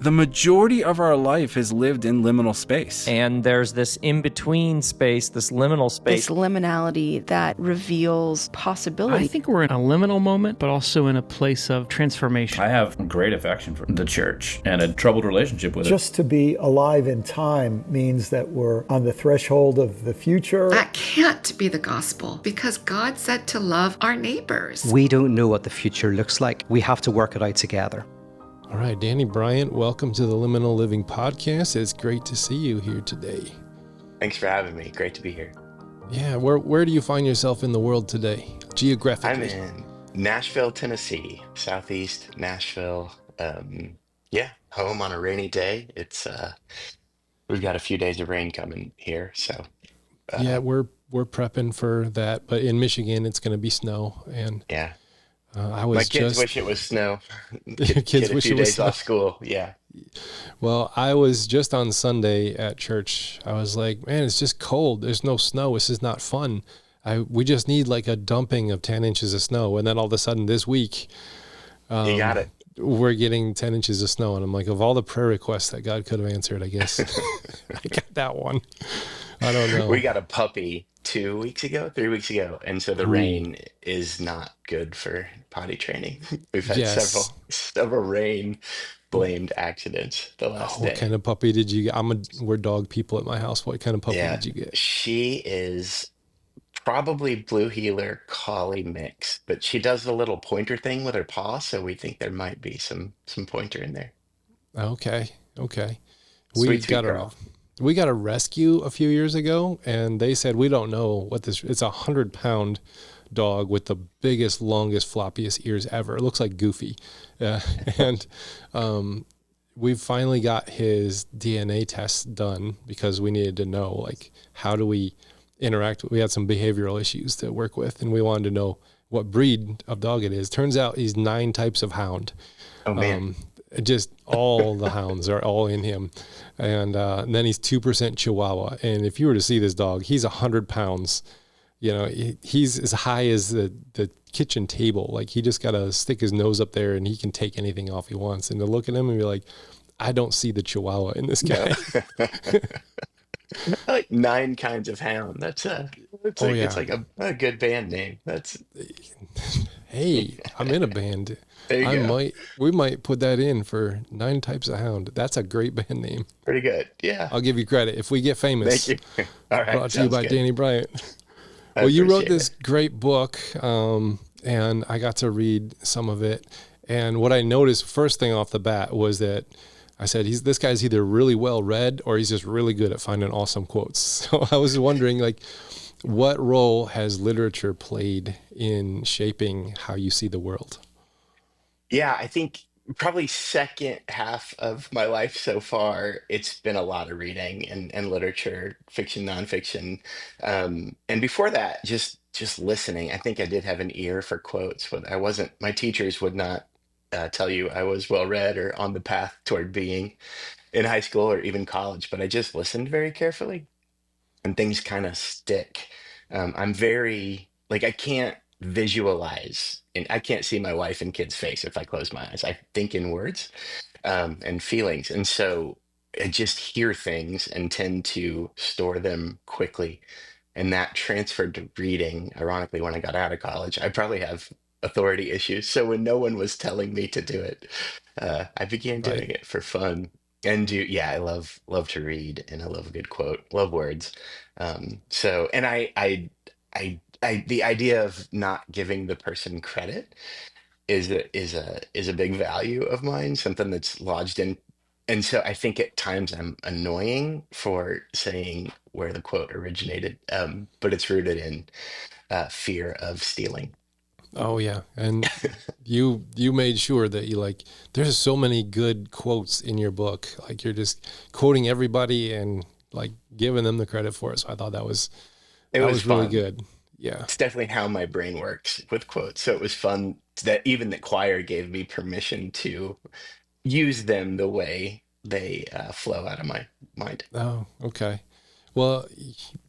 The majority of our life is lived in liminal space. And there's this in-between space, this liminal space. This liminality that reveals possibility. I think we're in a liminal moment, but also in a place of transformation. I have great affection for the church and a troubled relationship with it. Just to be alive in time means that we're on the threshold of the future. That can't be the gospel, because God said to love our neighbors. We don't know what the future looks like. We have to work it out together. All right, Danny Bryant, welcome to the Liminal Living Podcast. It's great to see you here today. Thanks for having me. Great to be here. Yeah, where do you find yourself in the world today, geographically? I'm in Nashville, Tennessee, southeast Nashville. Home on a rainy day. It's we've got a few days of rain coming here, so yeah, we're prepping for that, but in Michigan it's going to be snow, and yeah. My kids wish it was snow. Kids wish it was days snow. Off school. Yeah. Well, I was just on Sunday at church. I was like, man, it's just cold. There's no snow. This is not fun. We just need like a dumping of 10 inches of snow. And then all of a sudden this week, you got it. We're getting 10 inches of snow. And I'm like, of all the prayer requests that God could have answered, I guess I got that one. I don't know. We got a puppy 3 weeks ago. And so the rain is not good for potty training. We've had several rain blamed accidents the last day. What kind of puppy did you get? We're dog people at my house. What kind of puppy did you get? She is probably blue heeler collie mix, but she does the little pointer thing with her paw. So we think there might be some pointer in there. Okay. Sweet girl. We got a rescue a few years ago, and they said, we don't know what this, it's 100-pound dog with the biggest, longest, floppiest ears ever. It looks like Goofy. And we've finally got his DNA test done because we needed to know, like, how do we interact? We had some behavioral issues to work with, and we wanted to know what breed of dog it is. Turns out he's 9 types of hound. Oh, man. Just all the hounds are all in him. And then he's 2% Chihuahua. And if you were to see this dog, he's 100 pounds. You know, he's as high as the kitchen table. Like, he just got to stick his nose up there and he can take anything off he wants. And to look at him and be like, I don't see the Chihuahua in this guy. I like 9 kinds of hound. It's like a good band name. Hey, I'm in a band. There you go. We might put that in for 9 types of hound. That's a great band name. Pretty good. Yeah. I'll give you credit if we get famous. Thank you. All right. Brought to you by good. Danny Bryant. I Well, you wrote appreciate this great book, and I got to read some of it. And what I noticed first thing off the bat was that I said, this guy's either really well read or he's just really good at finding awesome quotes. So I was wondering, like, what role has literature played in shaping how you see the world? Yeah, I think probably second half of my life so far, it's been a lot of reading and literature, fiction, nonfiction. And before that, just listening. I think I did have an ear for quotes, but my teachers would not tell you I was well read or on the path toward being in high school or even college, but I just listened very carefully and things kind of stick. I'm very, like, I can't visualize and I can't see my wife and kids' face if I close my eyes. I think in words and feelings. And so I just hear things and tend to store them quickly. And that transferred to reading. Ironically, when I got out of college, I probably have authority issues. So when no one was telling me to do it, I began doing it for fun. And I love to read, and I love a good quote, love words. And the idea of not giving the person credit is a big value of mine, something that's lodged in. And so I think at times I'm annoying for saying where the quote originated, but it's rooted in fear of stealing. Oh yeah. And you made sure that there's so many good quotes in your book. Like, you're just quoting everybody and like giving them the credit for it. So I thought that was really good. Yeah. It's definitely how my brain works with quotes. So it was fun that even the Quoir gave me permission to use them the way they flow out of my mind. Oh, okay. Well,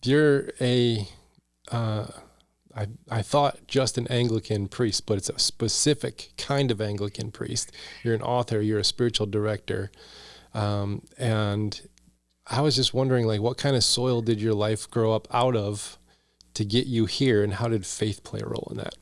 you're a I thought just an Anglican priest, but it's a specific kind of Anglican priest. You're an author, you're a spiritual director. And I was just wondering, like, what kind of soil did your life grow up out of to get you here, and how did faith play a role in that?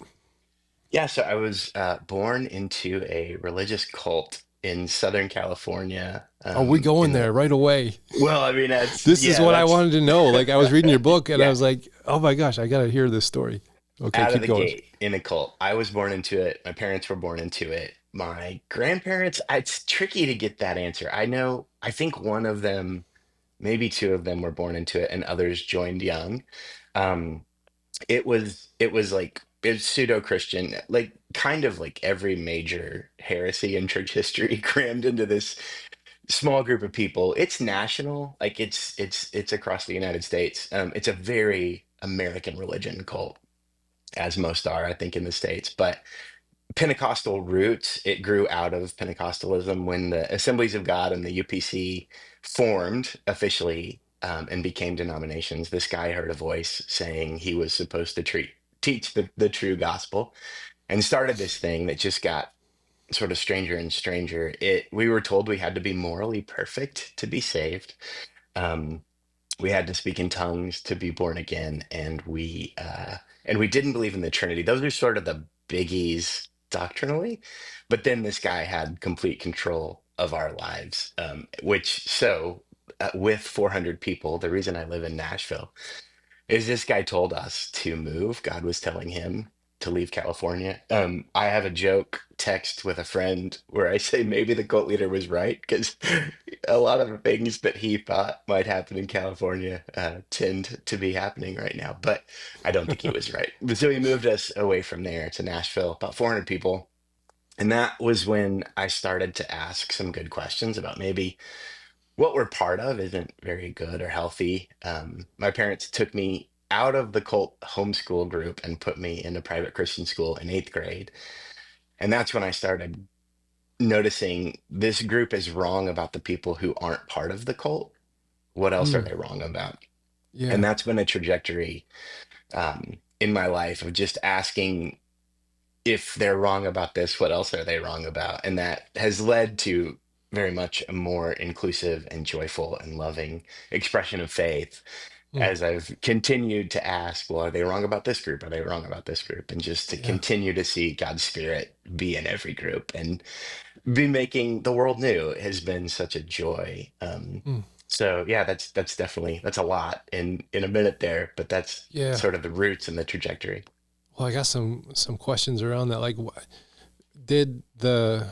Yeah, so I was born into a religious cult in Southern California. Are we going In there the right away? Well, I mean, This is what I wanted to know. Like, I was reading your book and I yeah, was like, oh my gosh, I got to hear this story. Okay, out of keep the going. gate in a cult. I was born into it. My parents were born into it. My grandparents, it's tricky to get that answer. I think one of them, maybe two of them were born into it, and others joined young. Um, it was like it's pseudo-Christian, like kind of like every major heresy in church history crammed into this small group of people. It's national, like it's across the United States. It's a very American religion cult, as most are, I think, in the States. But Pentecostal roots, it grew out of Pentecostalism when the Assemblies of God and the UPC formed officially, and became denominations. This guy heard a voice saying he was supposed to teach the true gospel, and started this thing that just got sort of stranger and stranger. We were told we had to be morally perfect to be saved. Um, we had to speak in tongues to be born again, and we didn't believe in the Trinity. Those are sort of the biggies doctrinally. But then this guy had complete control of our lives, with 400 people. The reason I live in Nashville is this guy told us to move. God was telling him to leave California. I have a joke text with a friend where I say maybe the cult leader was right, because a lot of the things that he thought might happen in California tend to be happening right now. But I don't think he was right. So he moved us away from there to Nashville, about 400 people. And that was when I started to ask some good questions about maybe what we're part of isn't very good or healthy. My parents took me out of the cult homeschool group and put me in a private Christian school in eighth grade. And that's when I started noticing this group is wrong about the people who aren't part of the cult. What else are Mm, they wrong about? And yeah. that's been a trajectory in my life of just asking, if they're wrong about this, what else are they wrong about? And that has led to very much a more inclusive and joyful and loving expression of faith, Mm, as I've continued to ask, well, are they wrong about this group? Are they wrong about this group? And just to yeah. continue to see God's Spirit be in every group and be making the world new has been such a joy. Mm, So yeah, that's definitely, that's a lot in a minute there, but that's yeah. sort of the roots and the trajectory. Well, I got some questions around that. Like, did the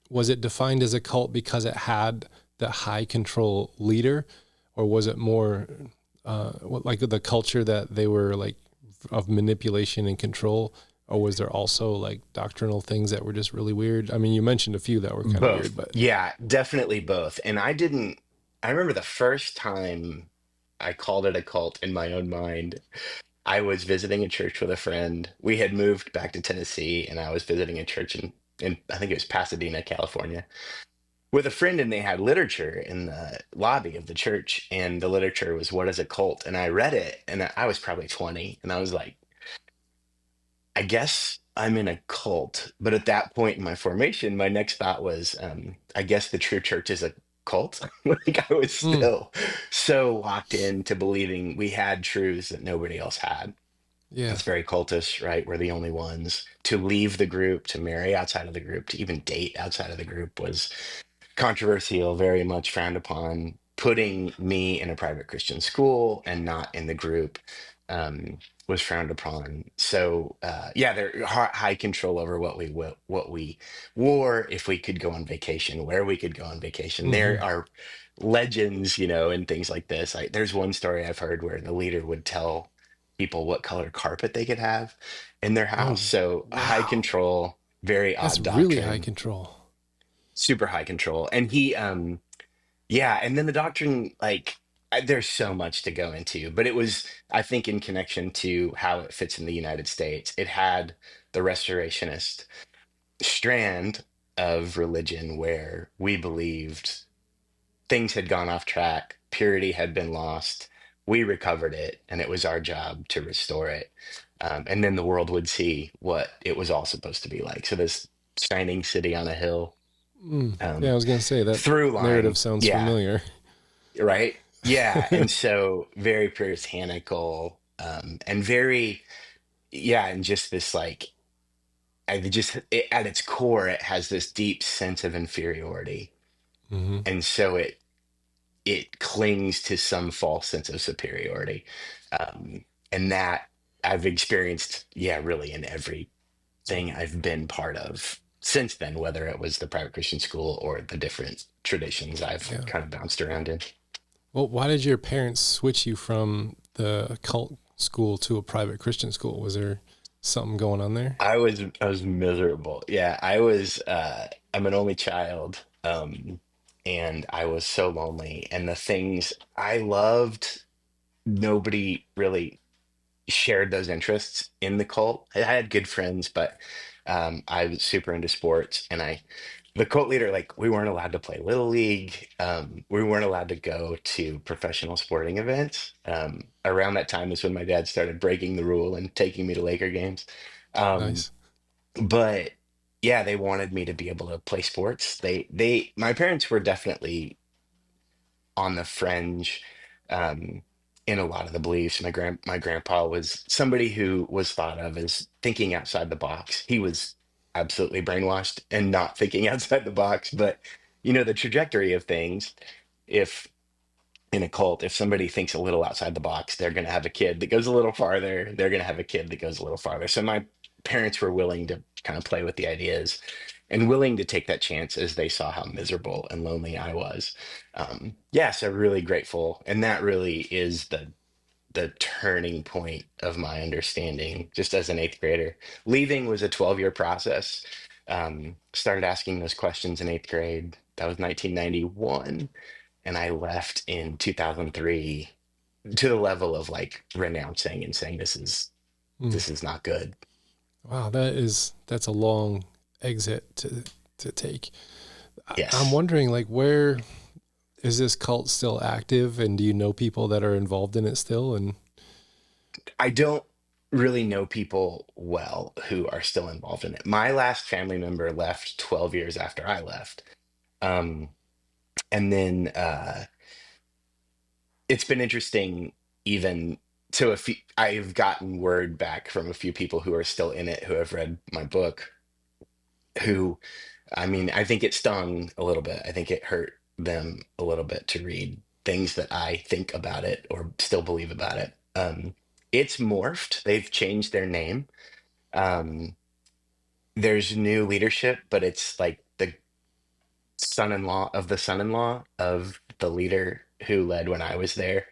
was it defined as a cult because it had the high control leader, or was it more like the culture that they were like of manipulation and control, or was there also like doctrinal things that were just really weird? I mean, you mentioned a few that were kind of Both. weird, but Yeah, definitely both. And I remember the first time I called it a cult in my own mind. I was visiting a church with a friend. We had moved back to Tennessee, and I was visiting a church in I think it was Pasadena, California, with a friend, and they had literature in the lobby of the church. And the literature was, "What is a cult?" And I read it, and I was probably 20, and I was like, I guess I'm in a cult. But at that point in my formation, my next thought was, I guess the true church is a cult. Like, I was mm, still so locked into believing we had truths that nobody else had. yeah. It's very cultish, right? We're the only ones. To leave the group, to marry outside of the group, to even date outside of the group was controversial, very much frowned upon. Putting me in a private Christian school and not in the group was frowned upon. So yeah, there high control over what we wore, if we could go on vacation, where we could go on vacation. Hmm. There are legends, and things like this. There's one story I've heard where the leader would tell people what color carpet they could have in their Oh, house. So high wow. control, very That's odd really high doctrine, control. super high control. And yeah, and then the doctrine, like, there's so much to go into, but it was, I think, in connection to how it fits in the United States. It had the restorationist strand of religion where we believed things had gone off track, purity had been lost. We recovered it, and it was our job to restore it. And then the world would see what it was all supposed to be like. So this shining city on a hill, Yeah, I was going to say that through narrative line. sounds Yeah. familiar. Right. Yeah. And so very puritanical, and very, yeah. And just this like, at its core, it has this deep sense of inferiority. Hmm. And so it clings to some false sense of superiority. And that I've experienced, yeah, really in everything I've been part of since then, whether it was the private Christian school or the different traditions I've Yeah. kind of bounced around in. Well, why did your parents switch you from the cult school to a private Christian school? Was there something going on there? I was miserable. Yeah, I'm an only child. And I was so lonely. And the things I loved, nobody really shared those interests in the cult. I had good friends, but I was super into sports, and the cult leader, like, we weren't allowed to play little league. We weren't allowed to go to professional sporting events. Around that time is when my dad started breaking the rule and taking me to Laker games. Um, Nice. but yeah, they wanted me to be able to play sports. My parents were definitely on the fringe, um, in a lot of the beliefs. My grandpa was somebody who was thought of as thinking outside the box. He was absolutely brainwashed and not thinking outside the box. But the trajectory of things, if in a cult, if somebody thinks a little outside the box, they're going to have a kid that goes a little farther. They're going to have a kid that goes a little farther. So my parents were willing to kind of play with the ideas and willing to take that chance as they saw how miserable and lonely I was. Yeah, so really grateful. And that really is the turning point of my understanding just as an eighth grader. Leaving was a 12-year process. Started asking those questions in eighth grade. That was 1991, and I left in 2003, to the level of like renouncing and saying Mm. this is not good. Wow, that's a long exit to take. I'm Yes. wondering, like, where is this cult still active, and do you know people that are involved in it still? And I don't really know people well who are still involved in it. My last family member left 12 years after I left. Um, and then it's been interesting, even to a few. I've gotten word back from a few people who are still in it, who have read my book, who, I mean, I think it stung a little bit. I think it hurt them a little bit to read things that I think about it or still believe about it. It's morphed. They've changed their name. Um, there's new leadership, but it's like the son-in-law of the leader who led when I was there.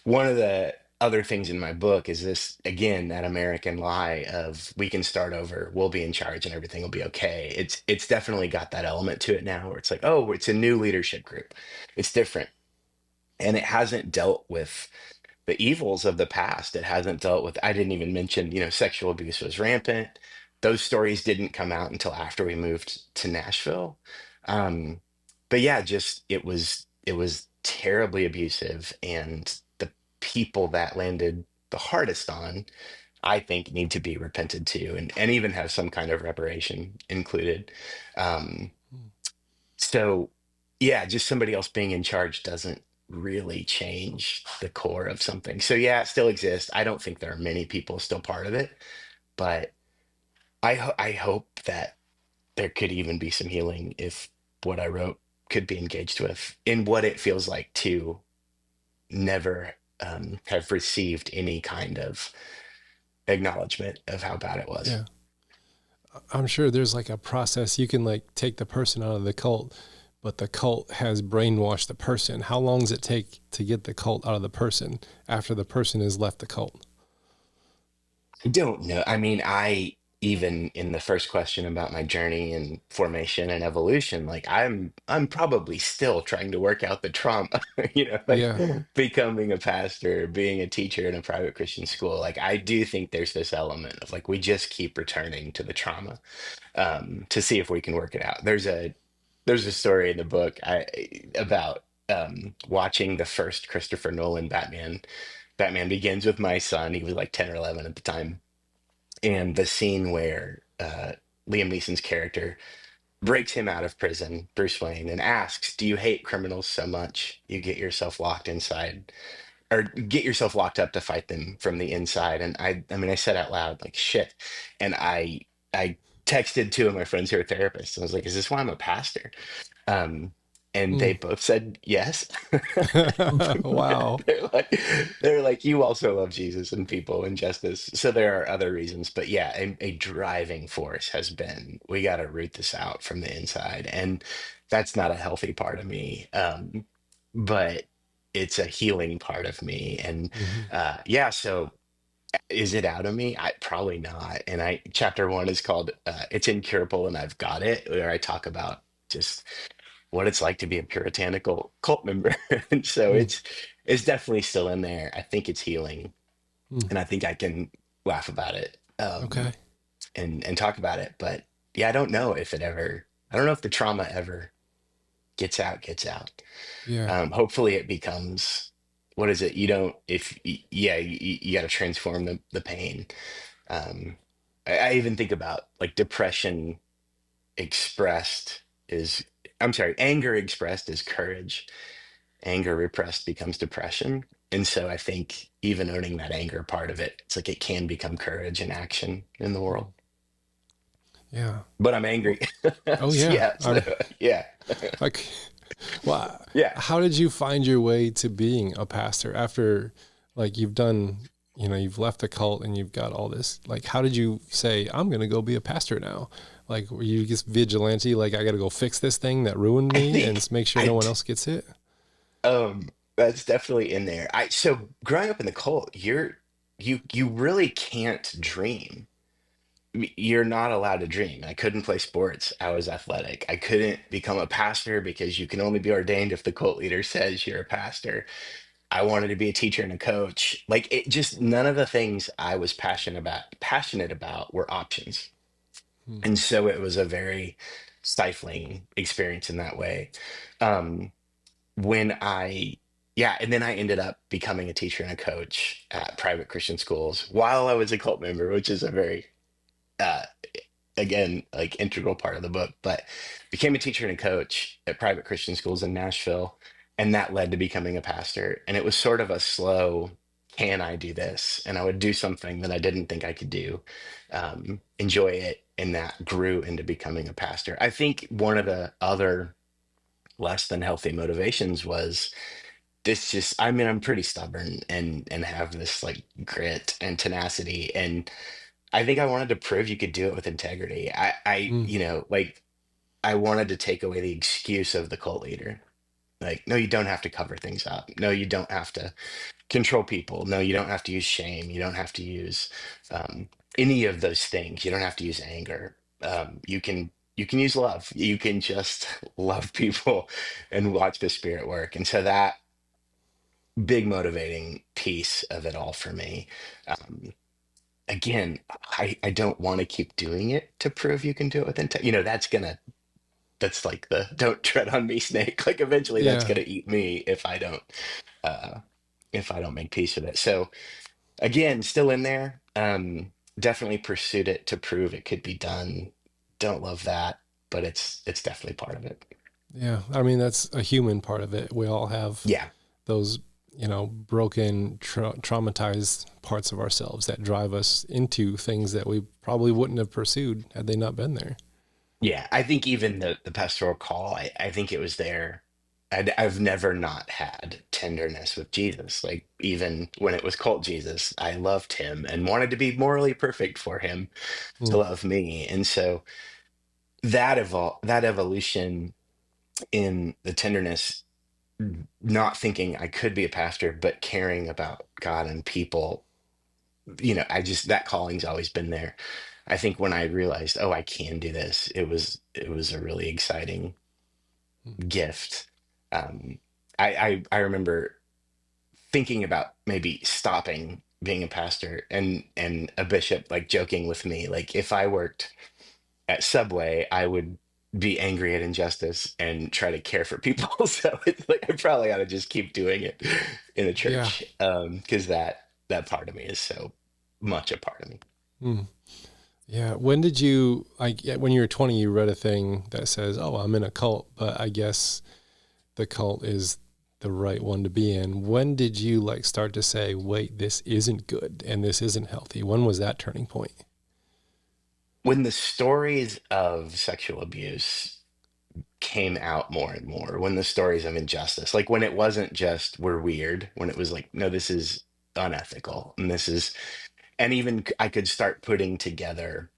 One of the other things in my book is this, again, that American lie of we can start over, we'll be in charge and everything will be okay. It's definitely got that element to it now where it's like, oh, it's a new leadership group. It's different. And it hasn't dealt with the evils of the past. It hasn't dealt with, I didn't even mention, sexual abuse was rampant. Those stories didn't come out until after we moved to Nashville. Um, but yeah, just it was terribly abusive, and the people that landed the hardest on, I think, need to be repented to, and even have some kind of reparation included. Um, so, yeah, just somebody else being in charge doesn't really change the core of something. So, yeah, it still exists. I don't think there are many people still part of it, but I hope that there could even be some healing if what I wrote could be engaged with in what it feels like to never have received any kind of acknowledgement of how bad it was. yeah, I'm sure there's like a process you can like take the person out of the cult, but the cult has brainwashed the person. How long does it take to get the cult out of the person after the person has left the cult? I don't know. I mean, even in the first question about my journey and formation and evolution, like I'm probably still trying to work out the trauma, like Yeah. becoming a pastor, being a teacher in a private Christian school. Like I do think there's this element of like we just keep returning to the trauma, to see if we can work it out. There's a story in the book about watching the first Christopher Nolan Batman. Batman Begins with my son. He was like 10 or 11 at the time, And the scene where Liam Neeson's character breaks him out of prison, Bruce Wayne, and asks, "Do you hate criminals so much you get yourself locked inside, or get yourself locked up to fight them from the inside?" And I mean, I said out loud, like, shit. And I texted two of my friends who are therapists. I was like, "Is this why I'm a pastor?" Um, and they both said yes. Wow. They're like, "You also love Jesus and people and justice." So there are other reasons, but yeah, a driving force has been, we got to root this out from the inside, and that's not a healthy part of me, but it's a healing part of me, and yeah. So is it out of me? I probably not. And I chapter one is called "It's Incurable and I've Got It," where I talk about just what it's like to be a puritanical cult member. And so Mm. it's definitely still in there. I think it's healing, Mm. and I think I can laugh about it, Okay. and talk about it. But yeah, I don't know if it ever. I don't know if the trauma ever gets out. Gets out. Yeah. Hopefully, it becomes, what is it? You don't. If yeah, you got to transform the pain. Um, I even think about like depression expressed is. I'm sorry, anger expressed is courage. Anger repressed becomes depression. And so I think even owning that anger part of it, it's like it can become courage and action in the world. Yeah. But I'm angry. Oh yeah. Yeah. Yeah. Like, well, Yeah. how did you find your way to being a pastor after, like, you've done, you've left the cult and you've got all this, like, how did you say, I'm going to go be a pastor now? Like, were you just vigilante? Like, I got to go fix this thing that ruined me and make sure no one else gets it? That's definitely in there. So growing up in the cult, you really can't dream. You're not allowed to dream. I couldn't play sports. I was athletic. I couldn't become a pastor because you can only be ordained if the cult leader says you're a pastor. I wanted to be a teacher and a coach. Like, it just, none of the things I was passionate about were options. Hmm. And so it was a very stifling experience in that way. Um, when I, yeah, and then I ended up becoming a teacher and a coach at private Christian schools while I was a cult member, which is a very, uh, again, like integral part of the book, but became a teacher and a coach at private Christian schools in Nashville. And that led to becoming a pastor. And it was sort of a slow, can I do this? And I would do something that I didn't think I could do, enjoy it. And that grew into becoming a pastor. I think one of the other less than healthy motivations was this just, I mean, I'm pretty stubborn and have this like grit and tenacity. And I think I wanted to prove you could do it with integrity. Mm. Like, I wanted to take away the excuse of the cult leader. Like, no, you don't have to cover things up. No, you don't have to control people. No, you don't have to use shame. You don't have to use any of those things. You don't have to use anger. You can use love. You can just love people and watch the spirit work. And so that big motivating piece of it all for me. Um, Again, I don't want to keep doing it to prove you can do it with intent. That's like the don't tread on me snake. Like, eventually that's Yeah. gonna eat me uh if I don't make peace with it. So again, still in there. Definitely pursued it to prove it could be done. Don't love that, but it's definitely part of it. Yeah. I mean, that's a human part of it. We all have Yeah. those, broken, traumatized parts of ourselves that drive us into things that we probably wouldn't have pursued had they not been there. Yeah. I think even the pastoral call, I think it was there. I've never not had tenderness with Jesus. Like, even when it was called Jesus, I loved him and wanted to be morally perfect for him to Mm. love me. And so that evolution in the tenderness, not thinking I could be a pastor, but caring about God and people, that calling's always been there. I think when I realized, oh, I can do this, it was a really exciting gift. Um, I remember thinking about maybe stopping being a pastor, and a bishop like joking with me, like, if I worked at Subway, I would be angry at injustice and try to care for people. So it's like I probably ought to just keep doing it in a Yeah. church, because that part of me is so much a part of me. Hmm. Yeah. When did you, like, when you were 20, you read a thing that says, oh, I'm in a cult, but I guess the cult is the right one to be in. When did you like start to say, wait, this isn't good and this isn't healthy? When was that turning point? When the stories of sexual abuse came out more and more, when the stories of injustice, like when it wasn't just we're weird, when it was like, no, this is unethical, and this is, and even I could start putting together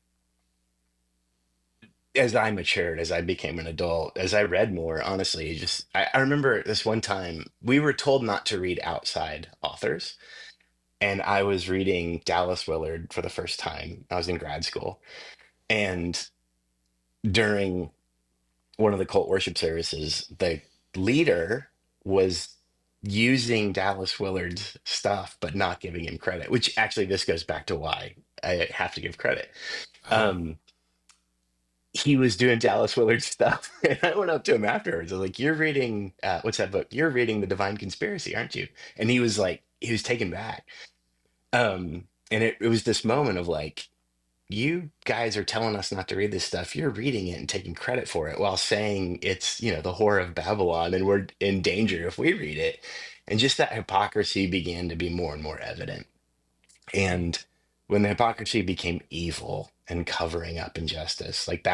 as I matured, as I became an adult, as I read more, honestly, just I remember this one time we were told not to read outside authors. And I was reading Dallas Willard for the first time. I was in grad school. And during one of the cult worship services, the leader was using Dallas Willard's stuff, but not giving him credit, which actually this goes back to why I have to give credit. Oh, Um, he was doing Dallas Willard stuff. And I went up to him afterwards. I was like, you're reading, what's that book? You're reading The Divine Conspiracy, aren't you? And he was like, he was taken back. And it was this moment of like, you guys are telling us not to read this stuff. You're reading it and taking credit for it while saying it's, the whore of Babylon and we're in danger if we read it. And just that hypocrisy began to be more and more evident. And when the hypocrisy became evil and covering up injustice, like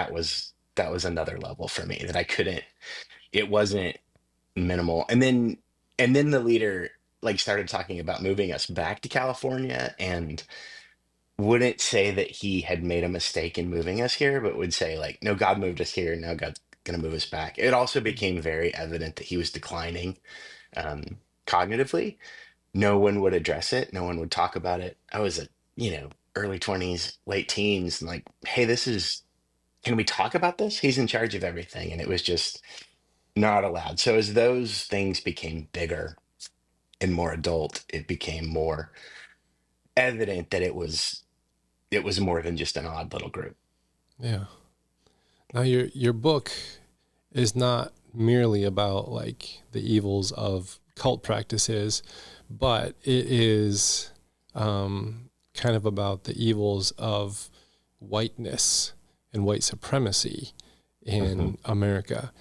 that was another level for me that I couldn't, it wasn't minimal. And then the leader like started talking about moving us back to California and wouldn't say that he had made a mistake in moving us here, but would say like, no, God moved us here. Now God's going to move us back. It also became very evident that he was declining um, cognitively. No one would address it. No one would talk about it. I was early 20s, late teens, and like, hey, can we talk about this? He's in charge of everything. And it was just not allowed. So as those things became bigger and more adult, it became more evident that it was more than just an odd little group. yeah. Now your book is not merely about like the evils of cult practices, but it is kind of about the evils of whiteness and white supremacy in America.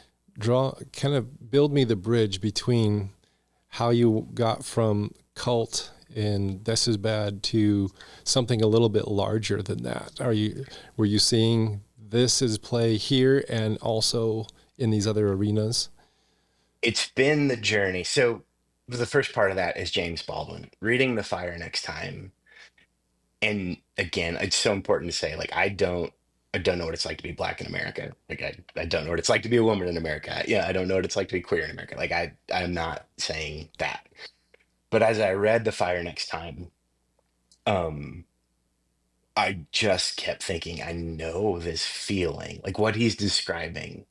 Build me the bridge between how you got from cult and this is bad to something a little bit larger than that. Were you seeing this is play here and also in these other arenas? It's been the journey. So the first part of that is James Baldwin reading The Fire Next Time. And again, it's so important to say, like, I don't know what it's like to be black in America. Like I don't know what it's like to be a woman in America. Yeah, I don't know what it's like to be queer in America. Like I'm not saying that. But as I read The Fire Next Time, um, I just kept thinking, I know this feeling, like what he's describing.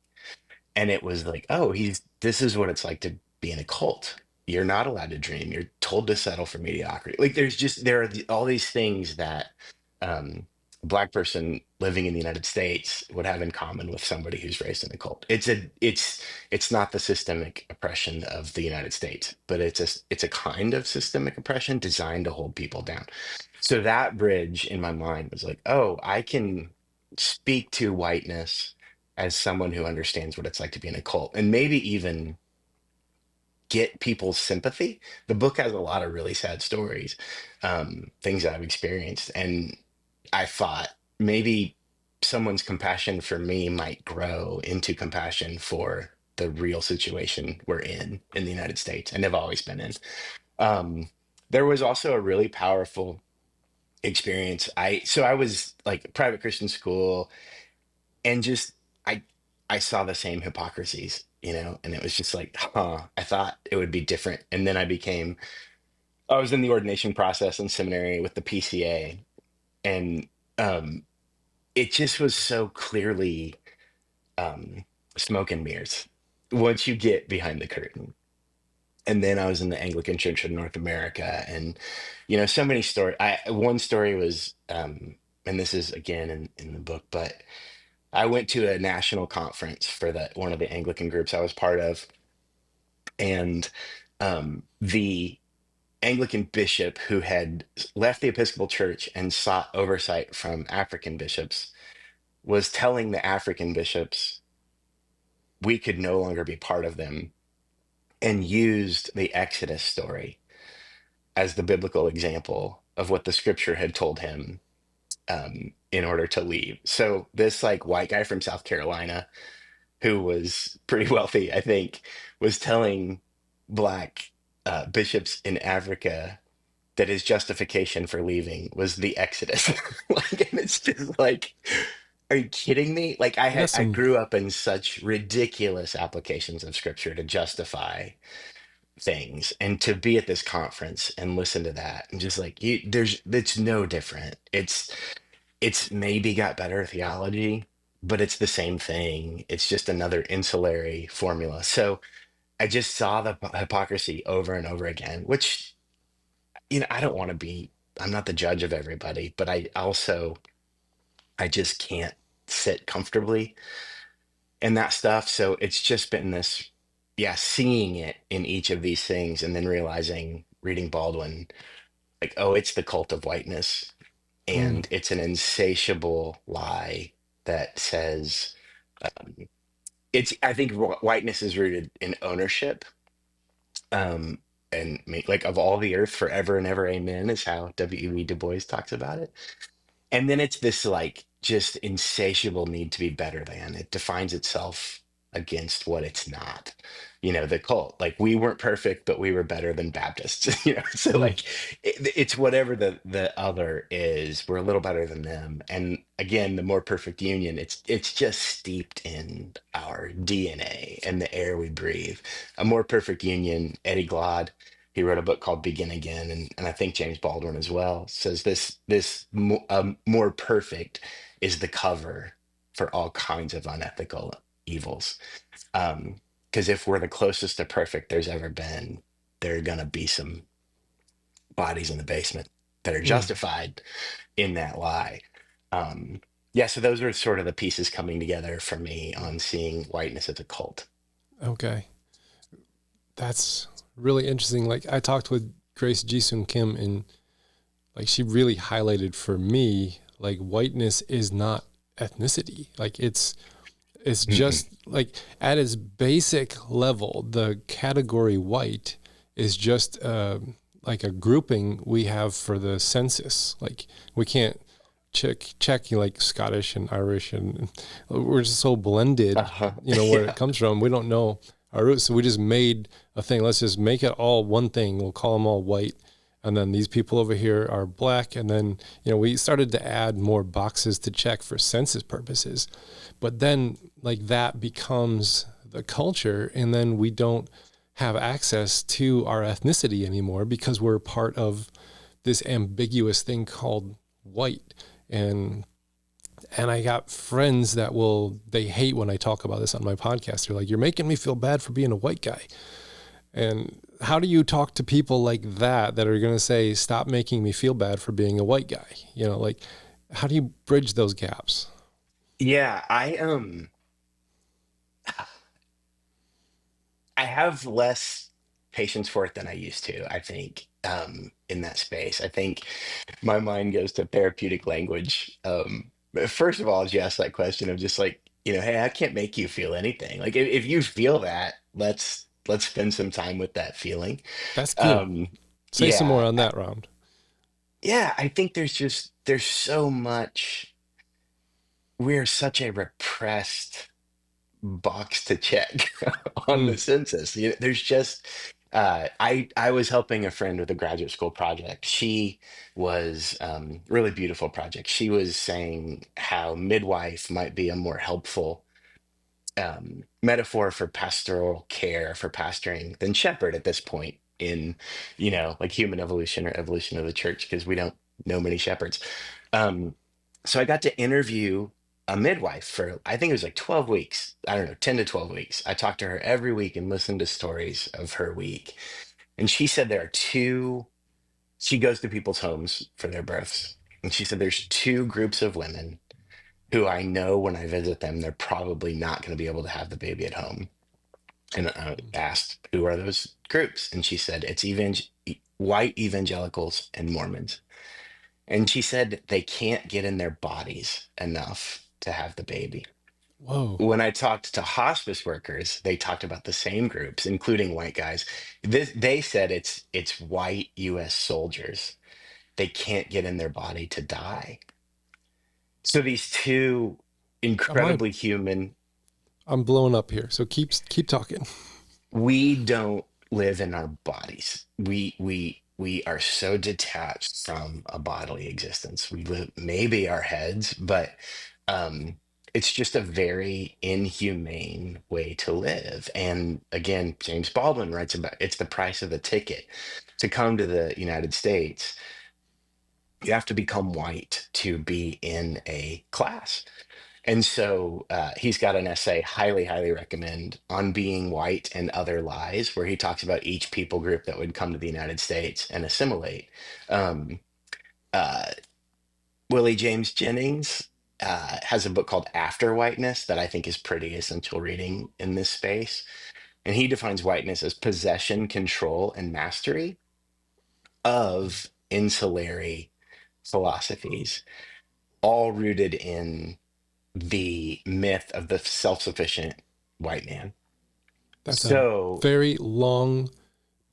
And it was like, oh, this is what it's like to be in a cult. You're not allowed to dream. You're told to settle for mediocrity. Like there are all these things that um, a black person living in the United States would have in common with somebody who's raised in a cult. It's not the systemic oppression of the United States, but it's a kind of systemic oppression designed to hold people down. So that bridge in my mind was like, oh, I can speak to whiteness as someone who understands what it's like to be in a cult and maybe even get people's sympathy. The book has a lot of really sad stories, things that I've experienced. And I thought maybe someone's compassion for me might grow into compassion for the real situation we're in the United States and have always been in. Um, there was also a really powerful experience. I was like private Christian school and just I I saw the same hypocrisies, and it was just like, I thought it would be different. And then I was in the ordination process in seminary with the PCA, and um it just was so clearly um smoke and mirrors once you get behind the curtain. And then I was in the Anglican Church of North America, and so many stories. One story was, and this is again in the book, but I went to a national conference for one of the Anglican groups I was part of, and the Anglican bishop who had left the Episcopal Church and sought oversight from African bishops was telling the African bishops we could no longer be part of them, and used the Exodus story as the biblical example of what the scripture had told him in order to leave. So this like white guy from South Carolina who was pretty wealthy, I think, was telling black bishops in Africa that his justification for leaving was the Exodus. Like, and it's just like, are you kidding me? Like, That's I some grew up in such ridiculous applications of scripture to justify things, and to be at this conference and listen to that, and just like it's no different. It's maybe got better theology, but it's the same thing. It's just another insulary formula. So I just saw the hypocrisy over and over again, which, I don't want to be, I'm not the judge of everybody, but I just can't sit comfortably in that stuff. So it's just been this, yeah, seeing it in each of these things and then realizing, reading Baldwin, like, oh, it's the cult of whiteness. mm, And it's an insatiable lie that says, um, I think whiteness is rooted in ownership. Um, and like of all the earth forever and ever, amen, is how W.E.B. Du Bois talks about it. And then it's this like just insatiable need to be better than. It defines itself against what it's not. The cult, like we weren't perfect, but we were better than Baptists. So mm, like it's whatever the other is, we're a little better than them. And again, the more perfect union, it's just steeped in our DNA and the air we breathe. A more perfect union, Eddie Glaude, he wrote a book called Begin Again, and I think James Baldwin as well says more perfect is the cover for all kinds of unethical evils. Because if we're the closest to perfect there's ever been, there are gonna be some bodies in the basement that are mm. justified in that lie. Yeah, so those are sort of the pieces coming together for me on seeing whiteness as a cult. Okay. That's really interesting. Like I talked with Grace Jisung Kim, and like she really highlighted for me, like whiteness is not ethnicity. Like it's Mm-mm. just like at its basic level, the category white is just like a grouping we have for the census. Like we can't check like Scottish and Irish, and we're just so blended, Uh-huh. where Yeah. it comes from. We don't know our roots. So we just made a thing. Let's just make it all one thing. We'll call them all white. And then these people over here are black. And then, we started to add more boxes to check for census purposes. But then like that becomes the culture. And then we don't have access to our ethnicity anymore because we're part of this ambiguous thing called white. And I got friends that they hate when I talk about this on my podcast. They're like, you're making me feel bad for being a white guy. And how do you talk to people like that are going to say, stop making me feel bad for being a white guy? Like, how do you bridge those gaps? Yeah, I have less patience for it than I used to, I think, in that space. I think my mind goes to therapeutic language. But first of all, as you ask that question of just like, hey, I can't make you feel anything. Like if you feel that, let's spend some time with that feeling. That's good. Um, Say some more yeah, on that round. yeah, I think there's so much, we're such a repressed box to check on Mm, the census. There's just I was helping a friend with a graduate school project. She was really beautiful project. She was saying how midwife might be a more helpful metaphor for pastoral care, for pastoring, than shepherd at this point in, like human evolution or evolution of the church, because we don't know many shepherds. Um, so I got to interview a midwife for, I think it was like 12 weeks. I don't know, 10 to 12 weeks. I talked to her every week and listened to stories of her week. And she said she goes to people's homes for their births. And she said there's two groups of women who I know when I visit them, they're probably not going to be able to have the baby at home. And I asked, who are those groups? And she said, it's white evangelicals and Mormons. And she said they can't get in their bodies enough to have the baby. Whoa. When I talked to hospice workers, they talked about the same groups, including white guys. They said it's white U.S. soldiers. They can't get in their body to die. So these two incredibly human, I'm blowing up here. So keep talking. we don't live in our bodies. We are so detached from a bodily existence. We live maybe our heads, but um it's just a very inhumane way to live. And again, James Baldwin writes about it's the price of the ticket to come to the United States. You have to become white to be in a class. And so he's got an essay, highly recommend, on being white and other lies, where he talks about each people group that would come to the United States and assimilate. Um, uh, Willie James Jennings has a book called After Whiteness that I think is pretty essential reading in this space. And he defines whiteness as possession, control, and mastery of insulary philosophies, all rooted in the myth of the self-sufficient white man. That's So a very long,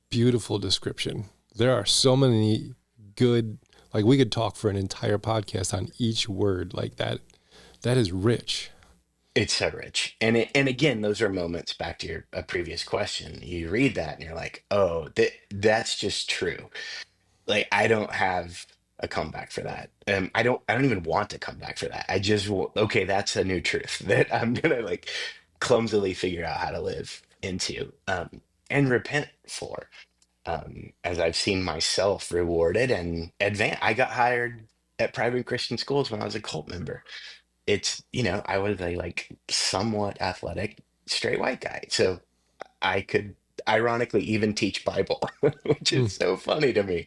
beautiful description. There are so many good, like we could talk for an entire podcast on each word like that. That is rich. it's so rich. And again, those are moments back to your a previous question. You read that and you're like, oh, that's just true. Like I don't have a comeback for that. I don't even want to come back for that. I just okay, that's a new truth that I'm gonna like clumsily figure out how to live into and repent for. As I've seen myself rewarded and advance. I got hired at private Christian schools when I was a cult member. I was a like somewhat athletic straight white guy. So I could ironically even teach Bible, which is so funny to me.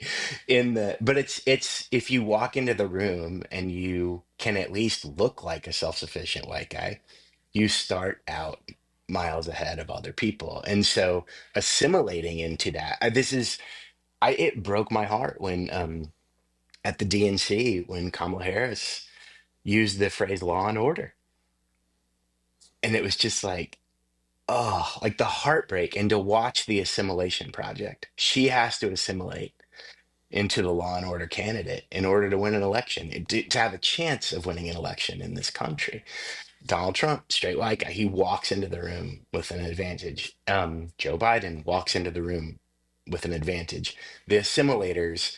But it's if you walk into the room and you can at least look like a self-sufficient white guy, you start out miles ahead of other people. And so assimilating into that, it broke my heart when at the DNC when Kamala Harris used the phrase law and order. And it was just like, oh, like the heartbreak. And to watch the assimilation project, she has to assimilate into the law and order candidate in order to win an election, to have a chance of winning an election in this country. Donald Trump, straight white guy, he walks into the room with an advantage. Joe Biden walks into the room with an advantage. The assimilators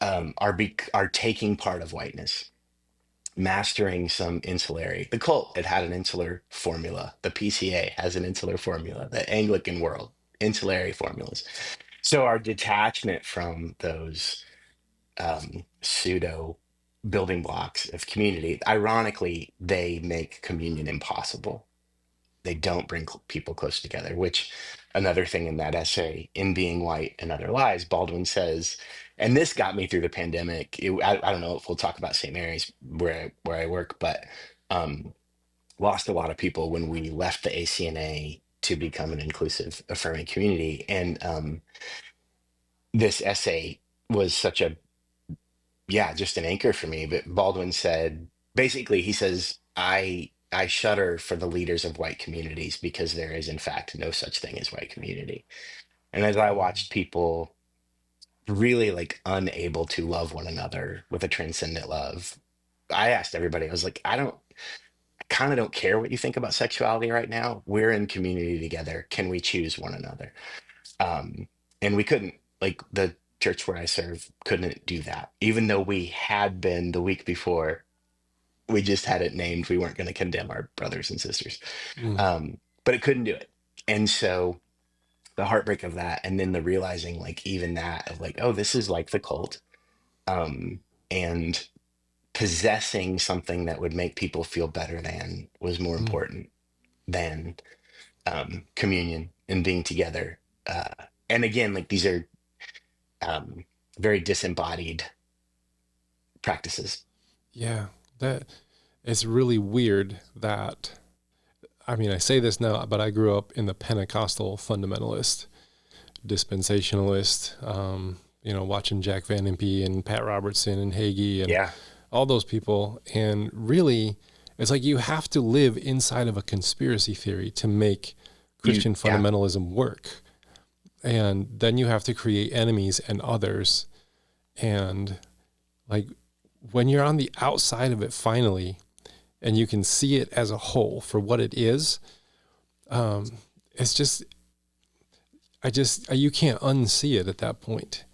are taking part of whiteness, mastering some insularity. The cult, it had an insular formula. The PCA has an insular formula. The Anglican world, insulary formulas. So our detachment from those pseudo building blocks of community, ironically, they make communion impossible. They don't bring people close together, which another thing in that essay, In Being White and Other Lies, Baldwin says, and this got me through the pandemic. I don't know if we'll talk about St. Mary's where I work, but lost a lot of people when we left the ACNA to become an inclusive, affirming community. And this essay was such just an anchor for me. But Baldwin said, basically, he says, I shudder for the leaders of white communities because there is, in fact, no such thing as white community. And as I watched people really like unable to love one another with a transcendent love, I asked everybody, I was like, I kind of don't care what you think about sexuality right now. We're in community together. Can we choose one another? And we couldn't, like the church where I serve couldn't do that, even though we had been the week before. We just had it named. We weren't going to condemn our brothers and sisters, but it couldn't do it. And so the heartbreak of that, and then the realizing, like even that, of like, oh, this is like the cult, and possessing something that would make people feel better than was more important than communion and being together. And again, like these are very disembodied practices. Yeah, that it's really weird that, I mean, I say this now, but I grew up in the Pentecostal fundamentalist dispensationalist, watching Jack Van Impe and Pat Robertson and Hagee and Yeah. all those people. And really, it's like you have to live inside of a conspiracy theory to make Christian fundamentalism work. And then you have to create enemies and others. And like when you're on the outside of it finally, and you can see it as a whole for what it is, it's just, you can't unsee it at that point.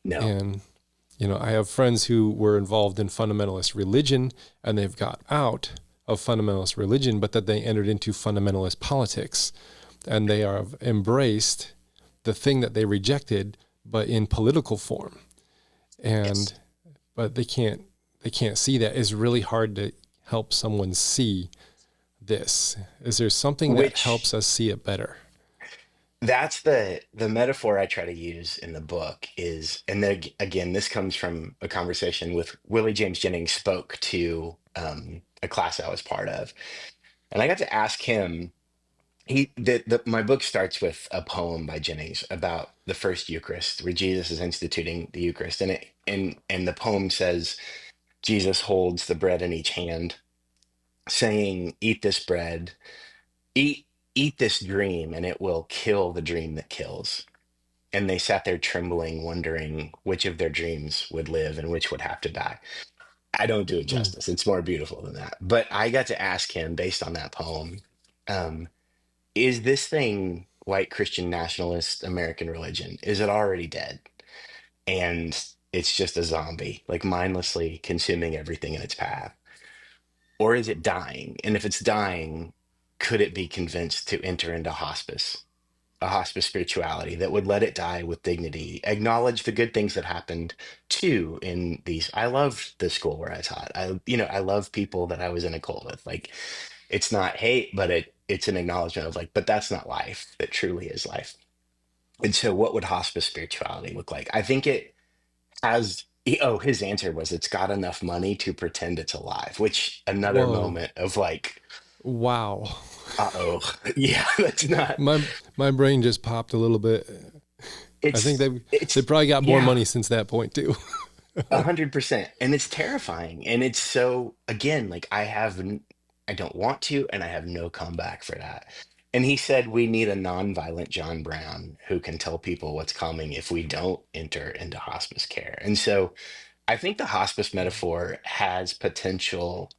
No. And, I have friends who were involved in fundamentalist religion and they've got out of fundamentalist religion, but that they entered into fundamentalist politics and they have embraced the thing that they rejected, but in political form. And, but they can't see that. It's really hard to help someone see this. Is there something that helps us see it better? That's the metaphor I try to use in the book is, and then again, this comes from a conversation with Willie James Jennings spoke to a class I was part of. And I got to ask him, my book starts with a poem by Jennings about the first Eucharist, where Jesus is instituting the Eucharist. And the poem says, Jesus holds the bread in each hand, saying, eat this bread, eat this dream, and it will kill the dream that kills. And they sat there trembling, wondering which of their dreams would live and which would have to die. I don't do it justice. It's more beautiful than that. But I got to ask him, based on that poem, is this thing, white Christian nationalist American religion, is it already dead? And it's just a zombie, like mindlessly consuming everything in its path? Or is it dying? And if it's dying, could it be convinced to enter into hospice, a hospice spirituality that would let it die with dignity, acknowledge the good things that happened too in these. I loved the school where I taught. I love people that I was in a cult with. Like, it's not hate, but it's an acknowledgement of like, but that's not life. That truly is life. And so what would hospice spirituality look like? I think it has, his answer was it's got enough money to pretend it's alive, which another Whoa. moment of like, wow. Uh-oh. Yeah, that's not. My brain just popped a little bit. I think they probably got more money since that point too. 100%. And it's terrifying. And it's so, again, like I don't want to, and I have no comeback for that. And he said, we need a nonviolent John Brown who can tell people what's coming if we don't enter into hospice care. And so I think the hospice metaphor has potential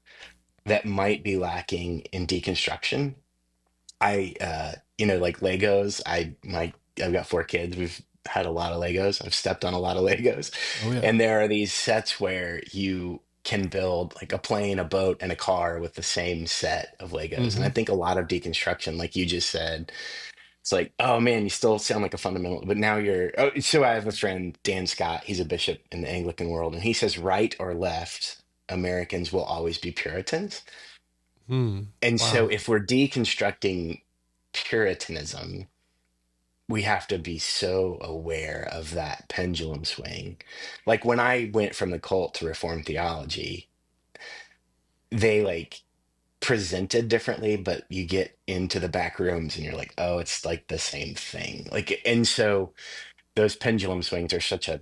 that might be lacking in deconstruction. Like Legos, I've got 4 kids. We've had a lot of Legos. I've stepped on a lot of Legos. Oh yeah. And there are these sets where you can build like a plane, a boat, and a car with the same set of Legos. And I think a lot of deconstruction, like you just said, it's like, oh man, you still sound like a fundamental, but now so I have a friend, Dan Scott, he's a bishop in the Anglican world, and he says, right or left, Americans will always be Puritans. And so if we're deconstructing Puritanism, we have to be so aware of that pendulum swing. Like when I went from the cult to Reformed theology, they like presented differently, but you get into the back rooms and you're like, oh, it's like the same thing. Like, and so those pendulum swings are such a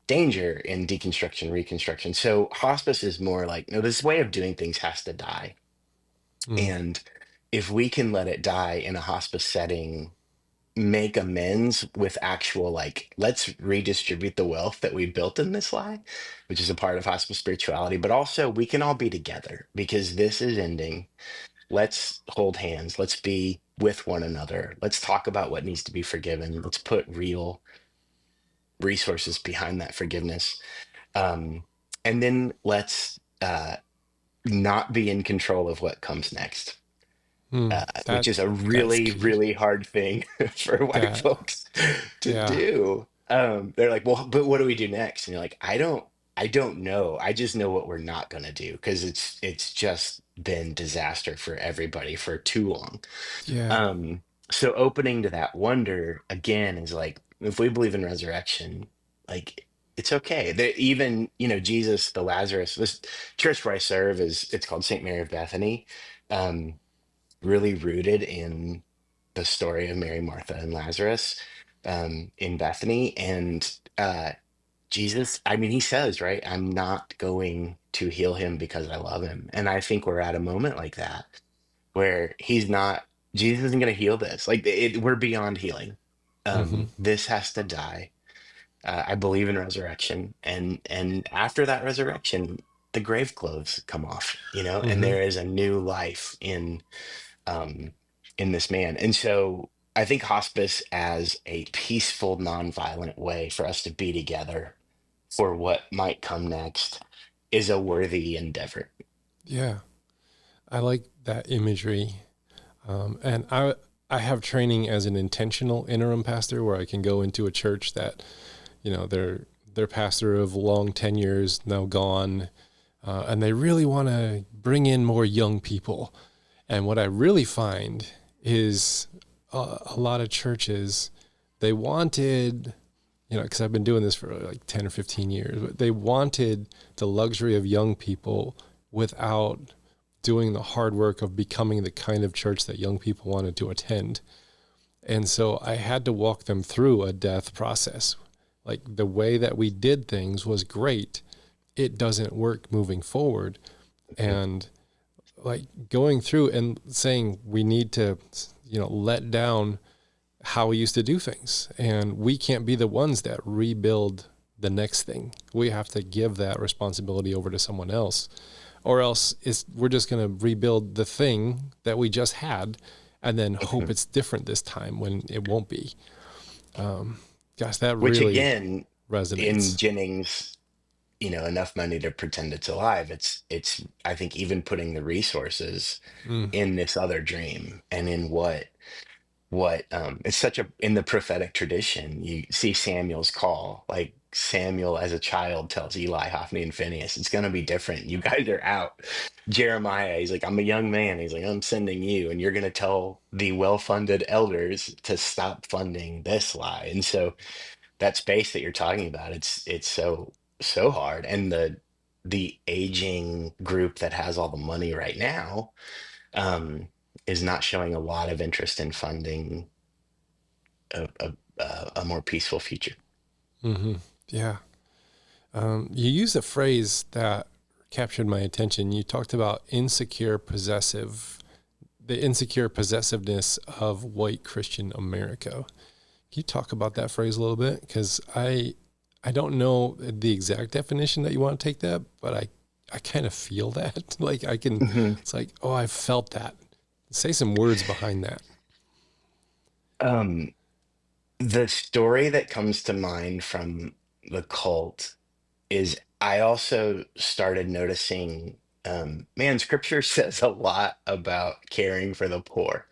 danger in deconstruction, reconstruction. So hospice is more like, no, this way of doing things has to die. And if we can let it die in a hospice setting, make amends with actual, like, let's redistribute the wealth that we built in this lie, which is a part of hospice spirituality, but also we can all be together because this is ending. Let's hold hands. Let's be with one another. Let's talk about what needs to be forgiven. Let's put real resources behind that forgiveness. And then let's not be in control of what comes next, which is a really, really hard thing for white folks to do. They're like, well, but what do we do next? And you're like, I don't know. I just know what we're not going to do because it's just been disaster for everybody for too long. Yeah. So opening to that wonder again is like, if we believe in resurrection, like it's okay. Even, Jesus, the Lazarus, this church where I serve it's called St. Mary of Bethany, really rooted in the story of Mary, Martha, and Lazarus. in Bethany. And Jesus, I mean, he says, right, I'm not going to heal him because I love him. And I think we're at a moment like that where he's not, Jesus isn't going to heal this. Like we're beyond healing. Hmm. This has to die. I believe in resurrection, and after that resurrection, the grave clothes come off, and Hmm. there is a new life um, in this man. And so I think hospice as a peaceful, nonviolent way for us to be together for what might come next is a worthy endeavor. Yeah, I like that imagery. And I have training as an intentional interim pastor where I can go into a church that, their pastor of long tenures now gone, and they really want to bring in more young people. And what I really find is a lot of churches, they wanted, because I've been doing this for like 10 or 15 years, but they wanted the luxury of young people without doing the hard work of becoming the kind of church that young people wanted to attend. And so I had to walk them through a death process. Like the way that we did things was great. It doesn't work moving forward. And like going through and saying we need to, let down how we used to do things. And we can't be the ones that rebuild the next thing. We have to give that responsibility over to someone else. Or else we're just going to rebuild the thing that we just had and then hope it's different this time when it won't be. Gosh, that Which really again, in resonates. Jennings, enough money to pretend it's alive. It's I think even putting the resources Mm. in this other dream and in what it's such a in the prophetic tradition, you see Samuel's call, like Samuel as a child tells Eli, Hophni, and Phineas, it's going to be different. You guys are out. Jeremiah, he's like, I'm a young man. He's like, I'm sending you, and you're going to tell the well-funded elders to stop funding this lie. And so that space that you're talking about, it's so hard. And the aging group that has all the money right now um, is not showing a lot of interest in funding a more peaceful future. Mm-hmm. Yeah. You used a phrase that captured my attention. You talked about the insecure possessiveness of white Christian America. Can you talk about that phrase a little bit? Because I don't know the exact definition that you want to take that, but I kind of feel that. Like I can, Mhm. it's like, oh, I felt that. Say some words behind that. Um, the story that comes to mind from the cult is I also started noticing, man, scripture says a lot about caring for the poor.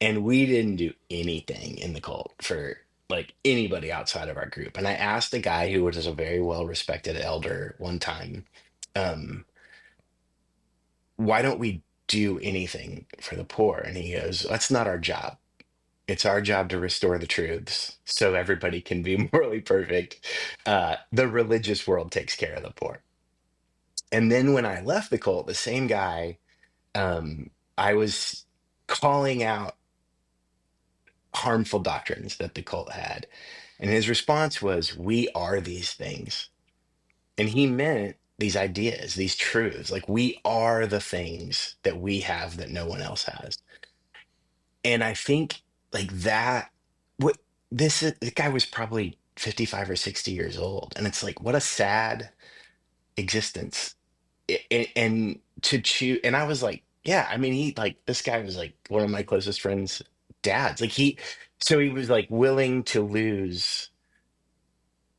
And we didn't do anything in the cult for like anybody outside of our group. And I asked a guy who was a very well respected elder one time, um, why don't we do anything for the poor? And he goes, that's not our job. It's our job to restore the truths so everybody can be morally perfect. The religious world takes care of the poor. And then when I left the cult, the same guy, I was calling out harmful doctrines that the cult had. And his response was, we are these things. And he meant these ideas, these truths. Like we are the things that we have that no one else has. And I think like that, what this guy was probably 55 or 60 years old. And it's like, what a sad existence. And to choose, and I was like, yeah, I mean, this guy was like one of my closest friends' dads. So he was like willing to lose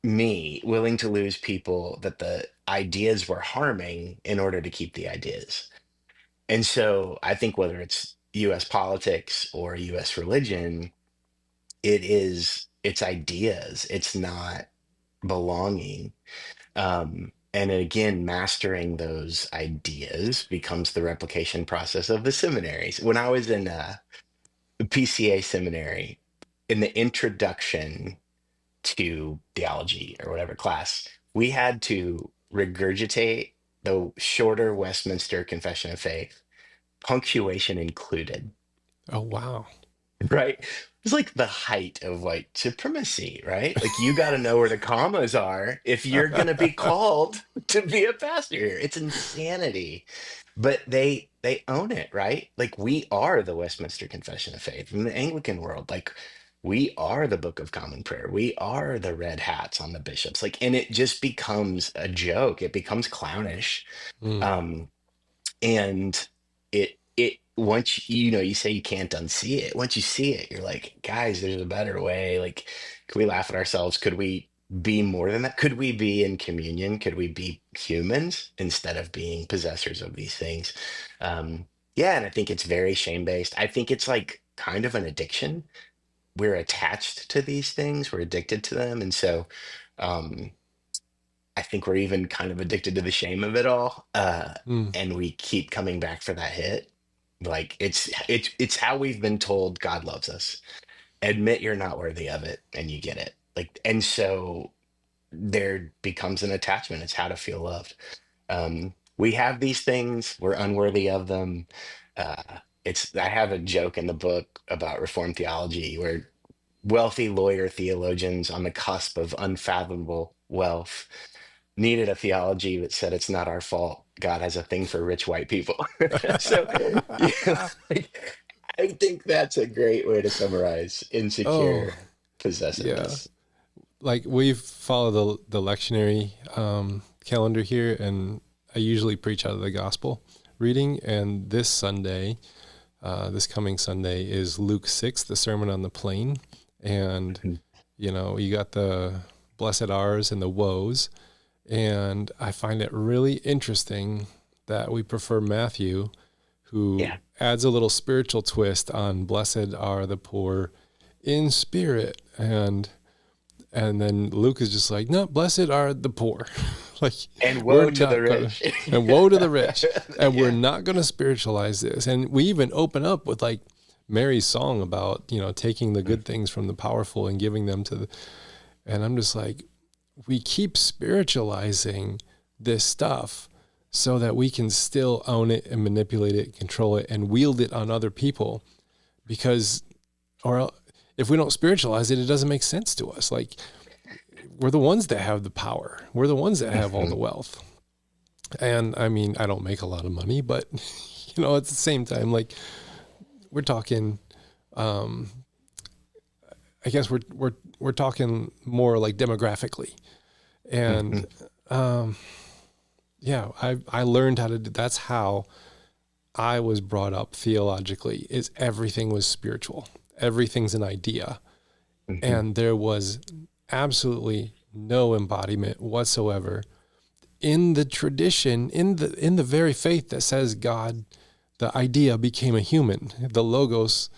me, willing to lose people that the ideas were harming in order to keep the ideas. And so I think whether it's US politics or US religion, it's ideas, it's not belonging. And again, mastering those ideas becomes the replication process of the seminaries. When I was in PCA seminary, in the introduction to theology or whatever class, we had to regurgitate the shorter Westminster Confession of Faith, punctuation included. Oh, wow. right? It's like the height of white supremacy, right? Like you got to know where the commas are if you're going to be called to be a pastor here. It's insanity. But they own it, right? Like we are the Westminster Confession of Faith in the Anglican world. Like we are the Book of Common Prayer. We are the red hats on the bishops. Like, and it just becomes a joke. It becomes clownish. Mm. Um, and it once you know, you say you can't unsee it. Once you see it, you're like, guys, there's a better way. Like, could we laugh at ourselves? Could we be more than that? Could we be in communion? Could we be humans instead of being possessors of these things? Yeah, and I think it's very shame-based. I think it's like kind of an addiction. We're attached to these things, we're addicted to them. And so um I think we're even kind of addicted to the shame of it all. Mm. And we keep coming back for that hit. Like it's how we've been told God loves us. Admit you're not worthy of it and you get it. Like, and so there becomes an attachment. It's how to feel loved. We have these things, we're unworthy of them. Uh I have a joke in the book about Reformed theology where wealthy lawyer theologians on the cusp of unfathomable wealth needed a theology that said it's not our fault. God has a thing for rich white people. So yeah, like, I think that's a great way to summarize Oh, insecure yeah. possessiveness. Like we follow the lectionary calendar here, and I usually preach out of the gospel reading. And this Sunday, this coming Sunday, is Luke 6, the Sermon on the Plain. And, you know, you got the blessed are's and the woes. And I find it really interesting that we prefer Matthew, who Yeah. adds a little spiritual twist on blessed are the poor in spirit. And then Luke is just like, no, blessed are the poor. Like, And we're woe to the not gonna- rich. and woe to the rich. And Yeah. we're not going to spiritualize this. And we even open up with like Mary's song about, you know, taking the good things from the powerful and giving them to the, and I'm just like, we keep spiritualizing this stuff so that we can still own it and manipulate it, control it, and wield it on other people. Because, or if we don't spiritualize it, it doesn't make sense to us. Like, we're the ones that have the power. We're the ones that have all the wealth. And I mean, I don't make a lot of money, but you know, at the same time, like we're talking, I guess we're talking more like demographically. And, yeah, I learned how to do, that's how I was brought up theologically, is everything was spiritual. Everything's an idea. And there was absolutely no embodiment whatsoever in the tradition, in the very faith that says God, the idea became a human. The Logos,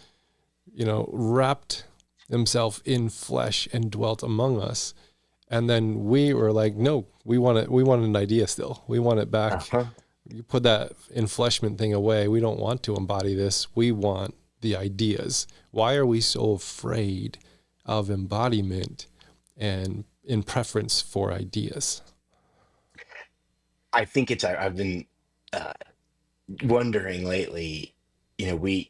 you know, wrapped himself in flesh and dwelt among us. And then we were like, no, we want an idea still. We want it back. You put that enfleshment thing away. We don't want to embody this. We want the ideas. Why are we so afraid of embodiment and in preference for ideas? I think I've been wondering lately, you know,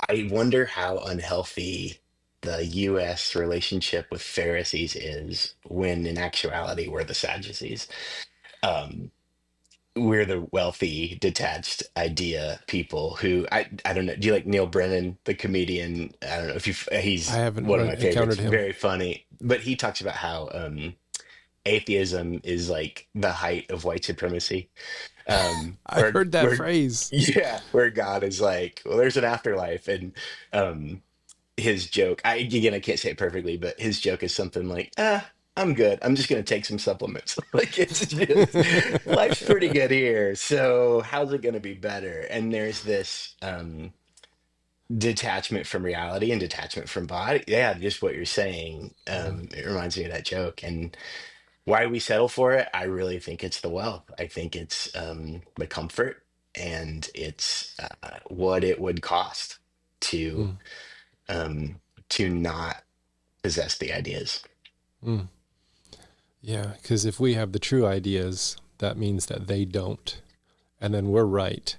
I wonder how unhealthy the US relationship with Pharisees is when in actuality we're the Sadducees. Um, we're the wealthy, detached idea people who I don't know. Do you like Neil Brennan, the comedian? I don't know if I he's haven't one of my favorites, encountered him. very funny. But he talks about how atheism is like the height of white supremacy. I heard that phrase. Yeah, where God is like, well, there's an afterlife, and his joke, I can't say it perfectly, but his joke is something like, I'm good. I'm just gonna take some supplements. Like it's just life's pretty good here. So how's it gonna be better? And there's this detachment from reality and detachment from body. Yeah, just what you're saying. It reminds me of that joke. And why we settle for it, I really think it's the wealth. I think it's the comfort, and it's what it would cost to not possess the ideas. Mm. Yeah, because if we have the true ideas, that means that they don't, and then we're right,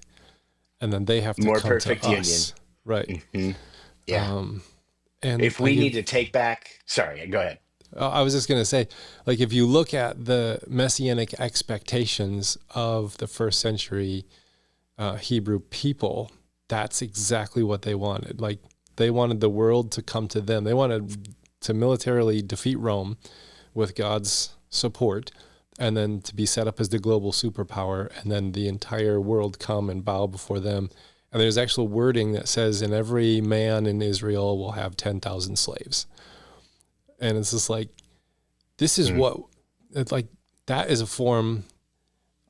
and then they have to More come perfect to union. us, right? Yeah. And If we need to take back, sorry, go ahead. I was just going to say, like, if you look at the messianic expectations of the first century Hebrew people, that's exactly what they wanted. Like, they wanted the world to come to them. They wanted to militarily defeat Rome with God's support, and then to be set up as the global superpower, and then the entire world come and bow before them. And there's actual wording that says, and every man in Israel will have 10,000 slaves. And it's just like, this is what, it's like, that is a form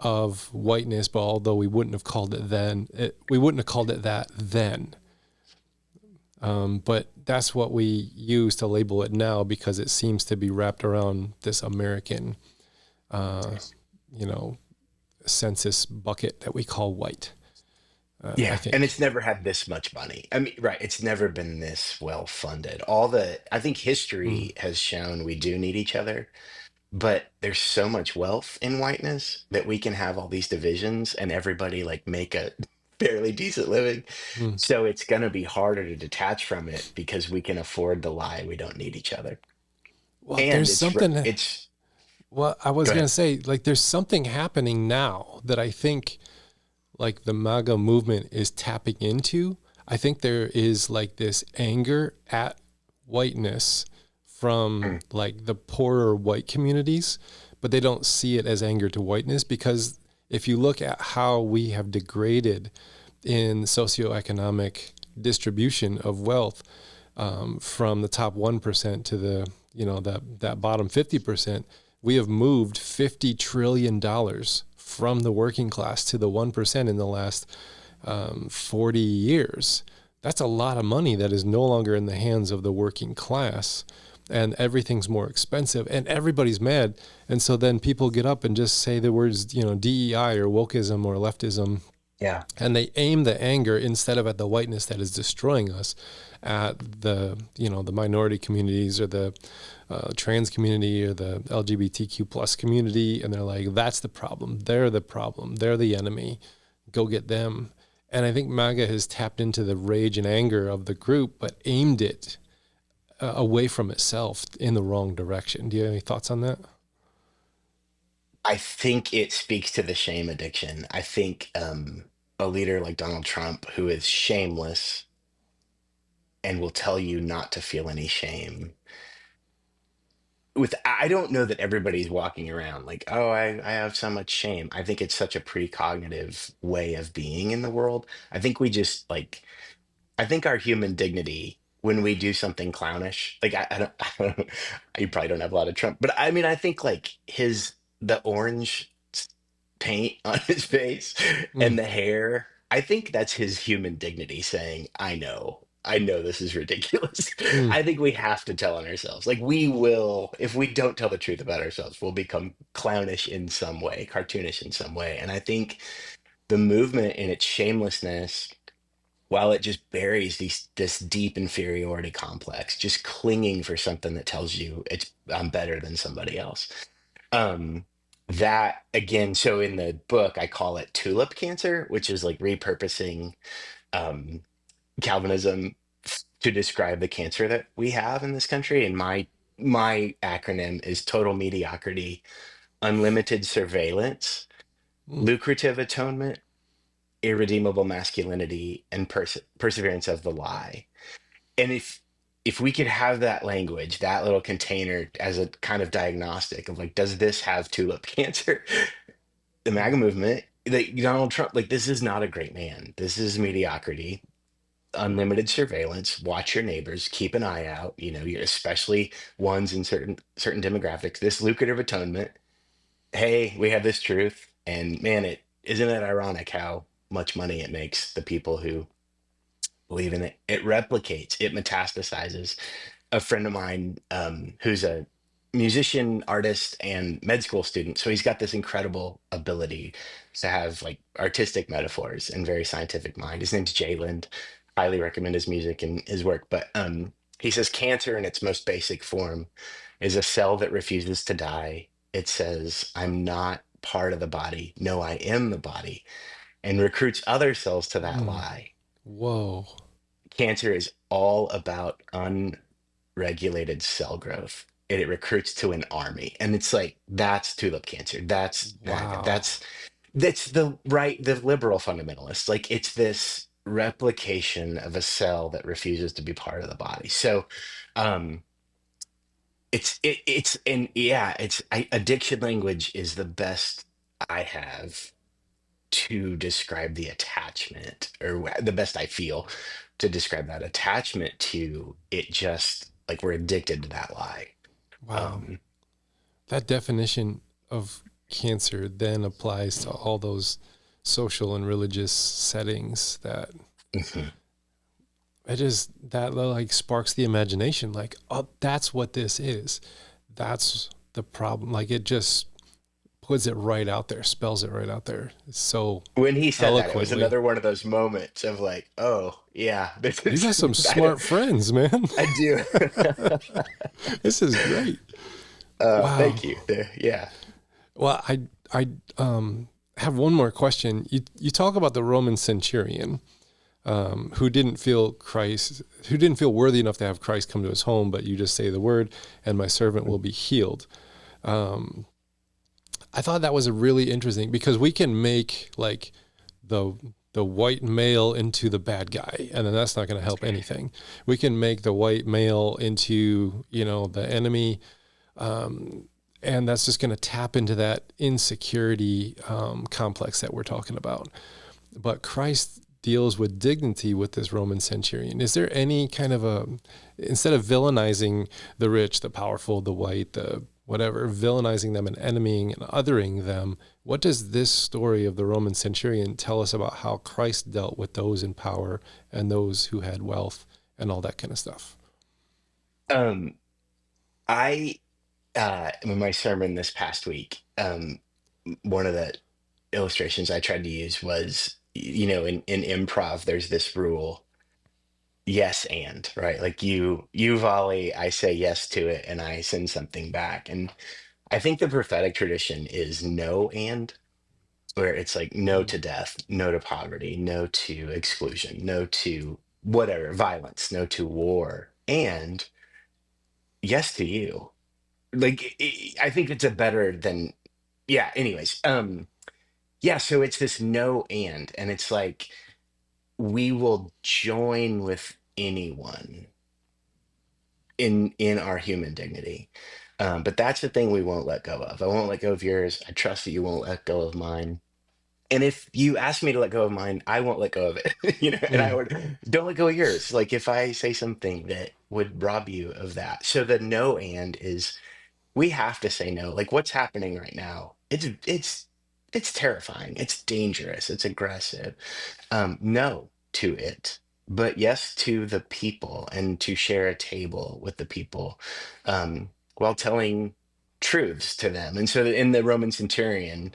of whiteness, but although we wouldn't have called it then, we wouldn't have called it that then. But that's what we use to label it now, because it seems to be wrapped around this American, census bucket that we call white. Yeah, and it's never had this much money. I mean, right, it's never been this well funded. I think history has shown we do need each other, but there's so much wealth in whiteness that we can have all these divisions and everybody like make a fairly decent living. So it's going to be harder to detach from it because we can afford the lie we don't need each other. Well, And there's it's something. it's Well, I was go going to ahead. say, like, there's something happening now that I think, like, the MAGA movement is tapping into. I think there is, like, this anger at whiteness from, like, the poorer white communities, but they don't see it as anger to whiteness, because if you look at how we have degraded in socioeconomic distribution of wealth, from the top 1% to the, that bottom 50%, we have moved $50 trillion from the working class to the 1% in the last 40 years. That's a lot of money that is no longer in the hands of the working class, and everything's more expensive and everybody's mad. And so then people get up and just say the words, DEI or wokeism or leftism. Yeah. And they aim the anger, instead of at the whiteness that is destroying us, at the, the minority communities or the trans community or the LGBTQ plus community. And they're like, that's the problem. They're the problem. They're the enemy. Go get them. And I think MAGA has tapped into the rage and anger of the group, but aimed it away from itself in the wrong direction. Do you have any thoughts on that? I think it speaks to the shame addiction. I think a leader like Donald Trump, who is shameless and will tell you not to feel any shame. I don't know that everybody's walking around like, oh, I have so much shame. I think it's such a precognitive way of being in the world. I think we just like, I think our human dignity when we do something clownish, like I don't, you probably don't have a lot of Trump, but I mean, I think like the orange paint on his face and the hair, I think that's his human dignity saying, I know this is ridiculous. I think we have to tell on ourselves. Like we will, if we don't tell the truth about ourselves, we'll become clownish in some way, cartoonish in some way. And I think the movement in its shamelessness, while it just buries this deep inferiority complex, just clinging for something that tells you I'm better than somebody else. That again, so in the book, I call it tulip cancer, which is like repurposing um, Calvinism to describe the cancer that we have in this country. And my acronym is total mediocrity, unlimited surveillance, lucrative atonement, irredeemable masculinity, and perseverance of the lie. And if we could have that language, that little container as a kind of diagnostic of like, does this have tulip cancer? The MAGA movement, like Donald Trump, like this is not a great man. This is mediocrity, unlimited surveillance. Watch your neighbors, keep an eye out. You're especially ones in certain demographics. This lucrative atonement. Hey, we have this truth, and man, isn't it ironic how much money it makes the people who believe in it. It replicates, it metastasizes. A friend of mine who's a musician, artist, and med school student, so he's got this incredible ability to have like artistic metaphors and very scientific mind. His name's Jayland. Highly recommend his music and his work. But he says cancer in its most basic form is a cell that refuses to die. It says, I'm not part of the body. No, I am the body, and recruits other cells to that lie. Whoa. Cancer is all about unregulated cell growth. And it recruits to an army. And it's like, that's tulip cancer. That's MAGA. Wow. That's the liberal fundamentalists. Like, it's this replication of a cell that refuses to be part of the body. So um it's and yeah, addiction language is the best I have to describe the attachment, or the best I feel to describe that attachment to it. Just like we're addicted to that lie. Wow. um That definition of cancer then applies to all those social and religious settings that mhm. it is that like sparks the imagination. Like, oh, that's what this is. That's the problem. Like it just puts it right out there, spells it right out there. It's so When he said that, it was eloquently. another one of those moments of like, oh yeah, this You got is some smart friends, man. I do. This is great. Wow. Thank you. Yeah. Well, I have one more question. You talk about the Roman centurion, who didn't feel worthy enough to have Christ come to his home, but you just say the word, and my servant will be healed. I thought that was a really interesting, because we can make like the white male into the bad guy, and then that's not going to help anything. We can make the white male into, the enemy, and that's just going to tap into that insecurity complex that we're talking about. But Christ deals with dignity with this Roman centurion. Is there any kind of instead of villainizing the rich, the powerful, the white, the whatever, villainizing them and enemying and othering them, what does this story of the Roman centurion tell us about how Christ dealt with those in power and those who had wealth and all that kind of stuff? I in my sermon this past week, one of the illustrations I tried to use was, in improv, there's this rule, yes and, right? Like you volley, I say yes to it, and I send something back. And I think the prophetic tradition is no and, where it's like no to death, no to poverty, no to exclusion, no to whatever, violence, no to war, and yes to you. Like I think it's a better than, yeah, anyways. Yeah, so it's this no and it's like we will join with anyone in our human dignity. But that's the thing we won't let go of. I won't let go of yours. I trust that you won't let go of mine. And if you ask me to let go of mine, I won't let go of it. And I would, don't let go of yours. Like if I say something that would rob you of that. So the no and is, we have to say no. Like what's happening right now, it's terrifying, it's dangerous, it's aggressive. No to it, but yes to the people, and to share a table with the people, while telling truths to them. And so in the Roman centurion,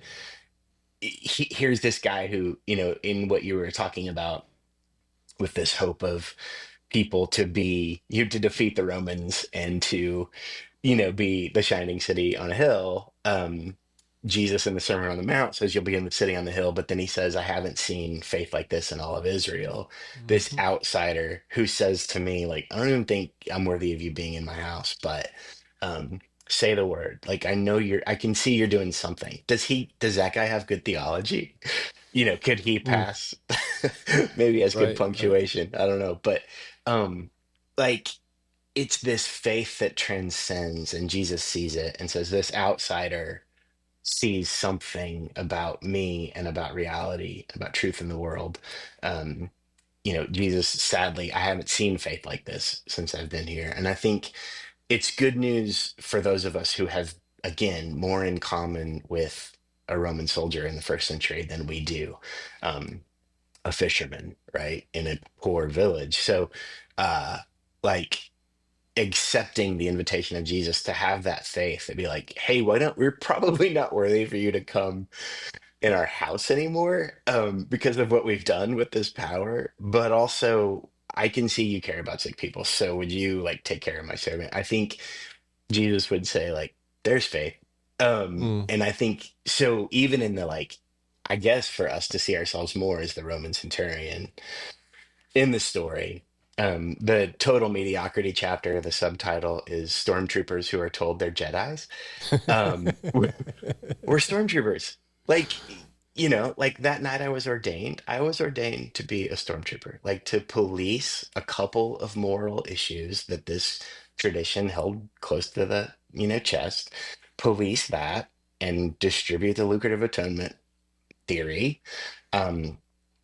here's this guy who, in what you were talking about, with this hope of people to be you to defeat the Romans, and to be the shining city on a hill. Jesus in the Sermon on the Mount says you'll be in the city on the hill, but then he says, I haven't seen faith like this in all of Israel. This outsider who says to me, like, I don't even think I'm worthy of you being in my house, but say the word. Like, I can see you're doing something. Does that guy have good theology? Could he pass? Maybe he has good Right. punctuation. I don't know. But like, it's this faith that transcends, and Jesus sees it and says, this outsider sees something about me and about reality, about truth in the world. Um, Jesus, sadly, I haven't seen faith like this since I've been here. And I think it's good news for those of us who have, again, more in common with a Roman soldier in the first century than we do a fisherman, right, in a poor village. So, like, accepting the invitation of Jesus to have that faith, to be like, hey, we're probably not worthy for you to come in our house anymore, because of what we've done with this power. But also, I can see you care about sick people. So would you like take care of my servant? I think Jesus would say, like, there's faith. And I think so, even in the, like, I guess for us to see ourselves more as the Roman centurion in the story, The total mediocrity chapter, the subtitle is Stormtroopers Who Are Told They're Jedis. We're stormtroopers. Like, like that night I was ordained to be a stormtrooper, like to police a couple of moral issues that this tradition held close to the, chest, police that and distribute the lucrative atonement theory. Um,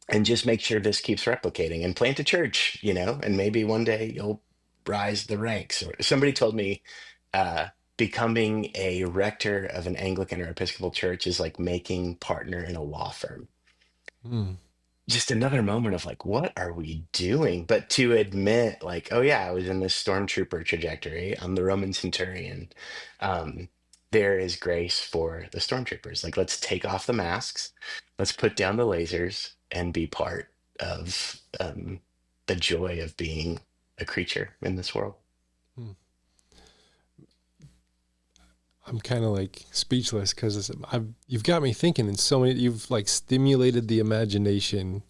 and just make sure this keeps replicating and plant a church, and maybe one day you'll rise the ranks. Or somebody told me, becoming a rector of an Anglican or Episcopal church is like making partner in a law firm. Mm. Just another moment of like, what are we doing? But to admit, like, oh yeah, I was in this stormtrooper trajectory. I'm the Roman centurion. Um, there is grace for the stormtroopers. Like, let's take off the masks, let's put down the lasers, and be part of the joy of being a creature in this world. I'm kind of like speechless because you've got me thinking in so many, you've like stimulated the imagination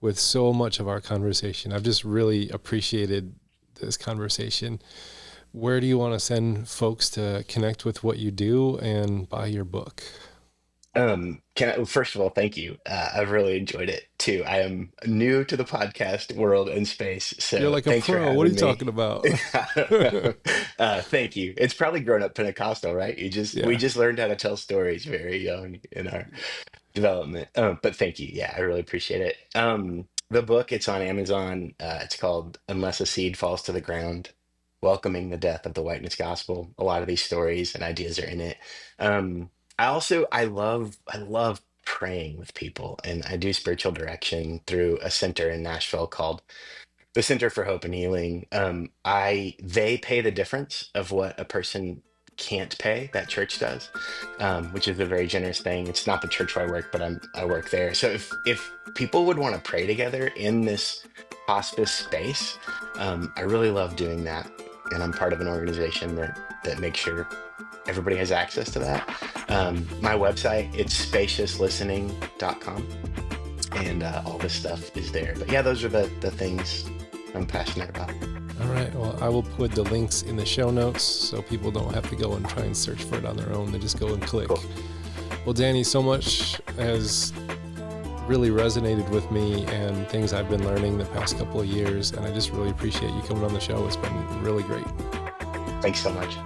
with so much of our conversation. I've just really appreciated this conversation. Where do you want to send folks to connect with what you do and buy your book? First of all, thank you. I've really enjoyed it too. I am new to the podcast world and space, so you're like a thanks for pro. having What are you me. talking about? Thank you. It's probably grown up Pentecostal, right? We just learned how to tell stories very young in our development. But thank you. Yeah, I really appreciate it. The book, it's on Amazon. It's called Unless a Seed Falls to the Ground: Welcoming the Death of the Whiteness Gospel. A lot of these stories and ideas are in it. I love praying with people, and I do spiritual direction through a center in Nashville called the Center for Hope and Healing. They pay the difference of what a person can't pay. That church does, which is a very generous thing. It's not the church where I work, but I work there. So if people would want to pray together in this hospice space, I really love doing that, and I'm part of an organization that makes sure everybody has access to that. My website, it's spaciouslistening.com, and all this stuff is there. But yeah, those are the things I'm passionate about. All right. Well, I will put the links in the show notes so people don't have to go and try and search for it on their own. They just go and click. Cool. Well, Danny, so much has really resonated with me and things I've been learning the past couple of years, and I just really appreciate you coming on the show. It's been really great. Thanks so much.